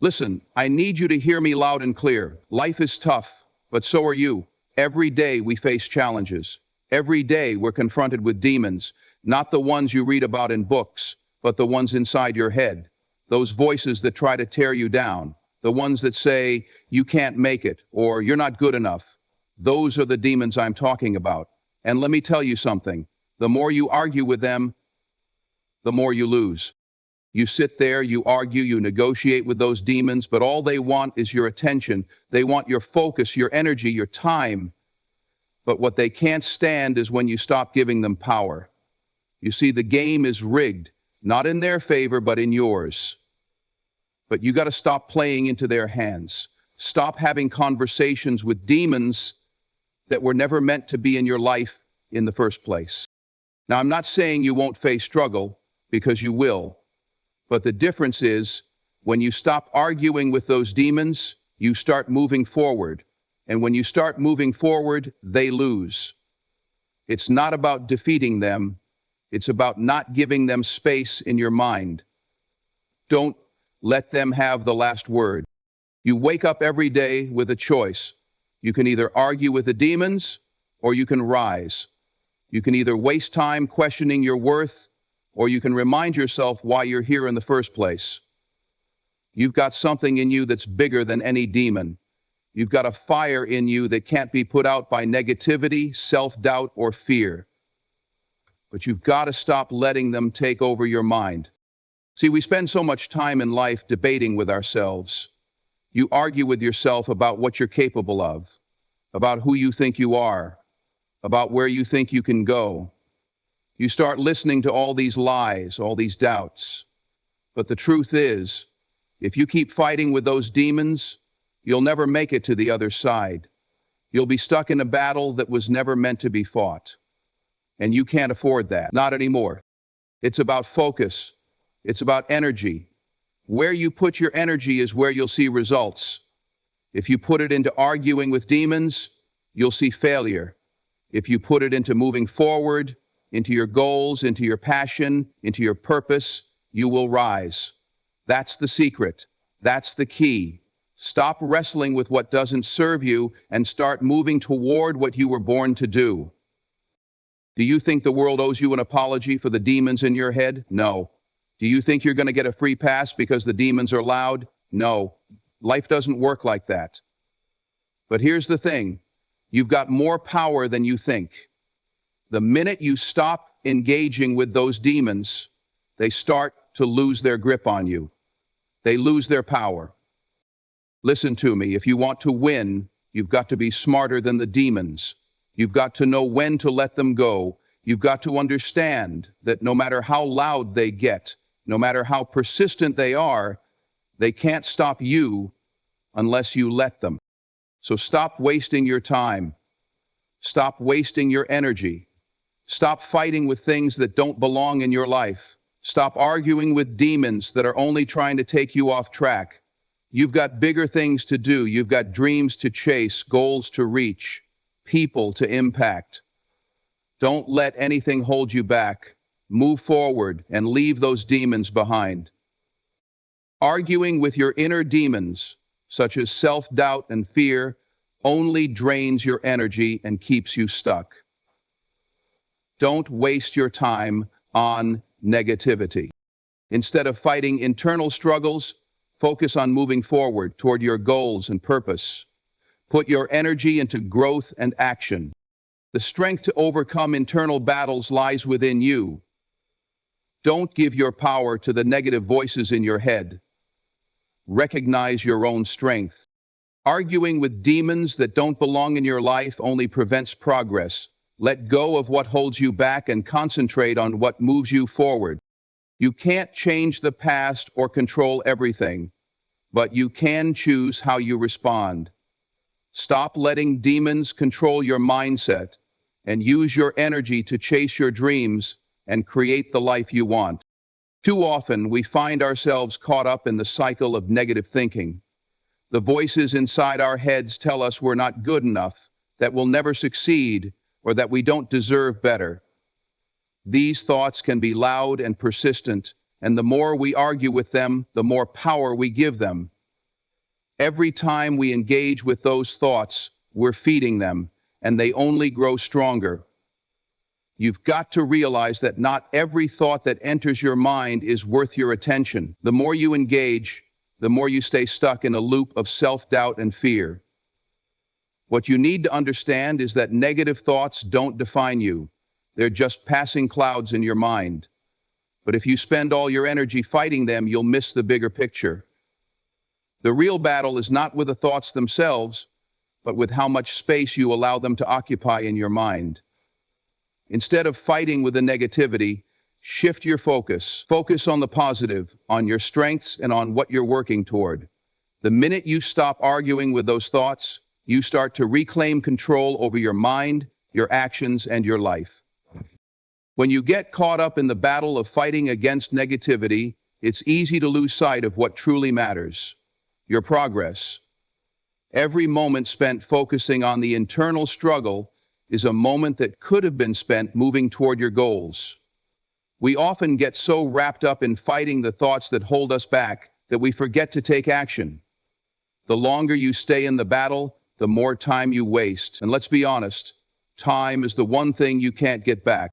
Listen, I need you to hear me loud and clear. Life is tough, but so are you. Every day we face challenges. Every day we're confronted with demons, not the ones you read about in books, but the ones inside your head. Those voices that try to tear you down, the ones that say you can't make it or you're not good enough. Those are the demons I'm talking about. And let me tell you something. The more you argue with them, the more you lose. You sit there, you argue, you negotiate with those demons, but all they want is your attention. They want your focus, your energy, your time. But what they can't stand is when you stop giving them power. You see, the game is rigged, not in their favor, but in yours. But you got to stop playing into their hands. Stop having conversations with demons that were never meant to be in your life in the first place. Now, I'm not saying you won't face struggle, because you will. But the difference is, when you stop arguing with those demons, you start moving forward. And when you start moving forward, they lose. It's not about defeating them. It's about not giving them space in your mind. Don't let them have the last word. You wake up every day with a choice. You can either argue with the demons, or you can rise. You can either waste time questioning your worth, or you can remind yourself why you're here in the first place. You've got something in you that's bigger than any demon. You've got a fire in you that can't be put out by negativity, self-doubt, or fear. But you've got to stop letting them take over your mind. See, we spend so much time in life debating with ourselves. You argue with yourself about what you're capable of, about who you think you are, about where you think you can go. You start listening to all these lies, all these doubts. But the truth is, if you keep fighting with those demons, you'll never make it to the other side. You'll be stuck in a battle that was never meant to be fought. And you can't afford that, not anymore. It's about focus. It's about energy. Where you put your energy is where you'll see results. If you put it into arguing with demons, you'll see failure. If you put it into moving forward, into your goals, into your passion, into your purpose, you will rise. That's the secret. That's the key. Stop wrestling with what doesn't serve you and start moving toward what you were born to do. Do you think the world owes you an apology for the demons in your head? No. Do you think you're going to get a free pass because the demons are loud? No. Life doesn't work like that. But here's the thing. You've got more power than you think. The minute you stop engaging with those demons, they start to lose their grip on you. They lose their power. Listen to me, if you want to win, you've got to be smarter than the demons. You've got to know when to let them go. You've got to understand that no matter how loud they get, no matter how persistent they are, they can't stop you unless you let them. So stop wasting your time. Stop wasting your energy. Stop fighting with things that don't belong in your life. Stop arguing with demons that are only trying to take you off track. You've got bigger things to do. You've got dreams to chase, goals to reach, people to impact. Don't let anything hold you back. Move forward and leave those demons behind. Arguing with your inner demons, such as self-doubt and fear, only drains your energy and keeps you stuck. Don't waste your time on negativity. Instead of fighting internal struggles, focus on moving forward toward your goals and purpose. Put your energy into growth and action. The strength to overcome internal battles lies within you. Don't give your power to the negative voices in your head. Recognize your own strength. Arguing with demons that don't belong in your life only prevents progress. Let go of what holds you back and concentrate on what moves you forward. You can't change the past or control everything, but you can choose how you respond. Stop letting demons control your mindset and use your energy to chase your dreams and create the life you want. Too often, we find ourselves caught up in the cycle of negative thinking. The voices inside our heads tell us we're not good enough, that we'll never succeed, or that we don't deserve better. These thoughts can be loud and persistent, and the more we argue with them, the more power we give them. Every time we engage with those thoughts, we're feeding them, and they only grow stronger. You've got to realize that not every thought that enters your mind is worth your attention. The more you engage, the more you stay stuck in a loop of self-doubt and fear. What you need to understand is that negative thoughts don't define you. They're just passing clouds in your mind. But if you spend all your energy fighting them, you'll miss the bigger picture. The real battle is not with the thoughts themselves, but with how much space you allow them to occupy in your mind. Instead of fighting with the negativity, shift your focus. Focus on the positive, on your strengths, and on what you're working toward. The minute you stop arguing with those thoughts, you start to reclaim control over your mind, your actions, and your life. When you get caught up in the battle of fighting against negativity, it's easy to lose sight of what truly matters: your progress. Every moment spent focusing on the internal struggle is a moment that could have been spent moving toward your goals. We often get so wrapped up in fighting the thoughts that hold us back that we forget to take action. The longer you stay in the battle, the more time you waste. And let's be honest, time is the one thing you can't get back.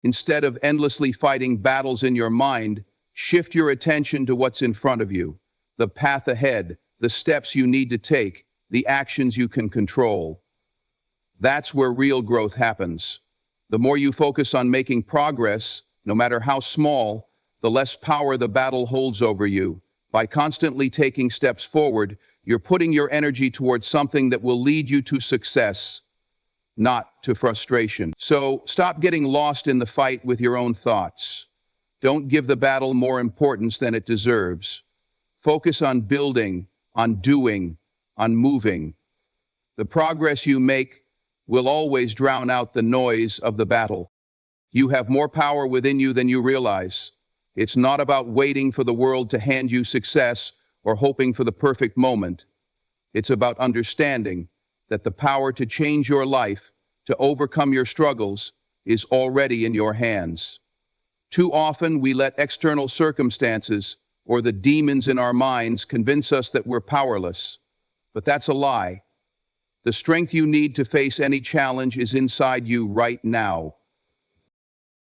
Instead of endlessly fighting battles in your mind, shift your attention to what's in front of you, the path ahead, the steps you need to take, the actions you can control. That's where real growth happens. The more you focus on making progress, no matter how small, the less power the battle holds over you. By constantly taking steps forward, you're putting your energy towards something that will lead you to success, not to frustration. So stop getting lost in the fight with your own thoughts. Don't give the battle more importance than it deserves. Focus on building, on doing, on moving. The progress you make will always drown out the noise of the battle. You have more power within you than you realize. It's not about waiting for the world to hand you success or hoping for the perfect moment. It's about understanding that the power to change your life, to overcome your struggles, is already in your hands. Too often we let external circumstances or the demons in our minds convince us that we're powerless. But that's a lie. The strength you need to face any challenge is inside you right now.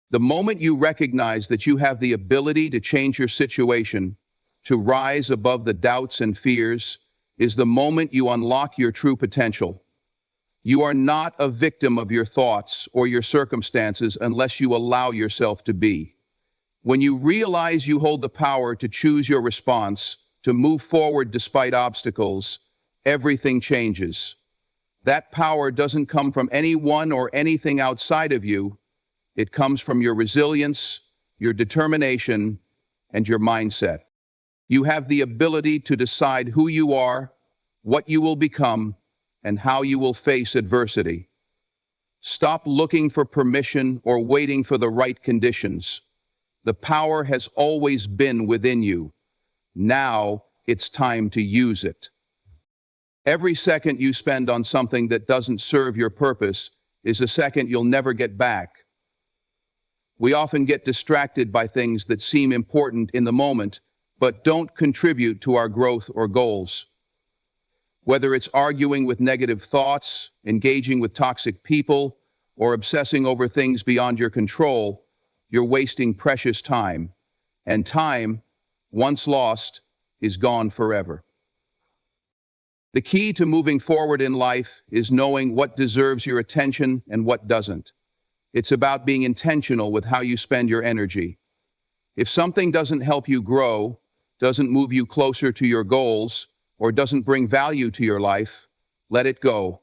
The moment you recognize that you have the ability to change your situation, to rise above the doubts and fears, is the moment you unlock your true potential. You are not a victim of your thoughts or your circumstances unless you allow yourself to be. When you realize you hold the power to choose your response, to move forward despite obstacles, everything changes. That power doesn't come from anyone or anything outside of you. It comes from your resilience, your determination, and your mindset. You have the ability to decide who you are, what you will become, and how you will face adversity. Stop looking for permission or waiting for the right conditions. The power has always been within you. Now it's time to use it. Every second you spend on something that doesn't serve your purpose is a second you'll never get back. We often get distracted by things that seem important in the moment, but don't contribute to our growth or goals. Whether it's arguing with negative thoughts, engaging with toxic people, or obsessing over things beyond your control, you're wasting precious time. And time, once lost, is gone forever. The key to moving forward in life is knowing what deserves your attention and what doesn't. It's about being intentional with how you spend your energy. If something doesn't help you grow, doesn't move you closer to your goals, or doesn't bring value to your life, let it go.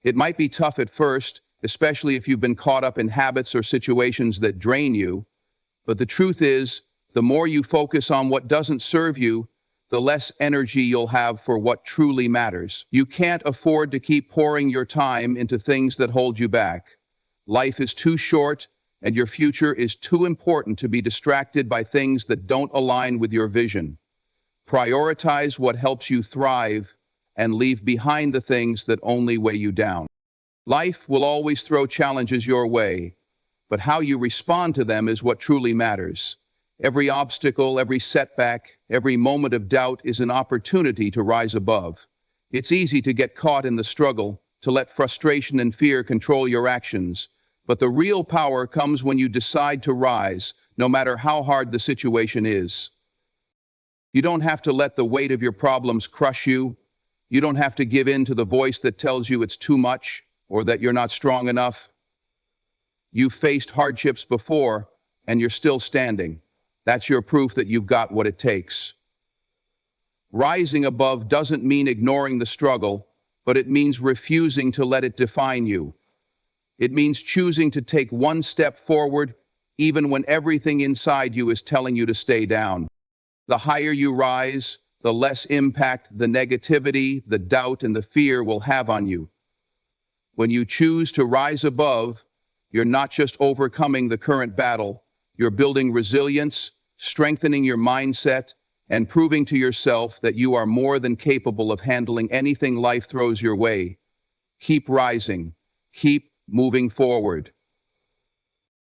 It might be tough at first, especially if you've been caught up in habits or situations that drain you, but the truth is, the more you focus on what doesn't serve you, the less energy you'll have for what truly matters. You can't afford to keep pouring your time into things that hold you back. Life is too short, and your future is too important to be distracted by things that don't align with your vision. Prioritize what helps you thrive, and leave behind the things that only weigh you down. Life will always throw challenges your way, but how you respond to them is what truly matters. Every obstacle, every setback, every moment of doubt is an opportunity to rise above. It's easy to get caught in the struggle, to let frustration and fear control your actions. But the real power comes when you decide to rise, no matter how hard the situation is. You don't have to let the weight of your problems crush you. You don't have to give in to the voice that tells you it's too much or that you're not strong enough. You've faced hardships before, and you're still standing. That's your proof that you've got what it takes. Rising above doesn't mean ignoring the struggle, but it means refusing to let it define you. It means choosing to take one step forward, even when everything inside you is telling you to stay down. The higher you rise, the less impact the negativity, the doubt, and the fear will have on you. When you choose to rise above, you're not just overcoming the current battle, you're building resilience, strengthening your mindset, and proving to yourself that you are more than capable of handling anything life throws your way. Keep rising. Keep moving forward.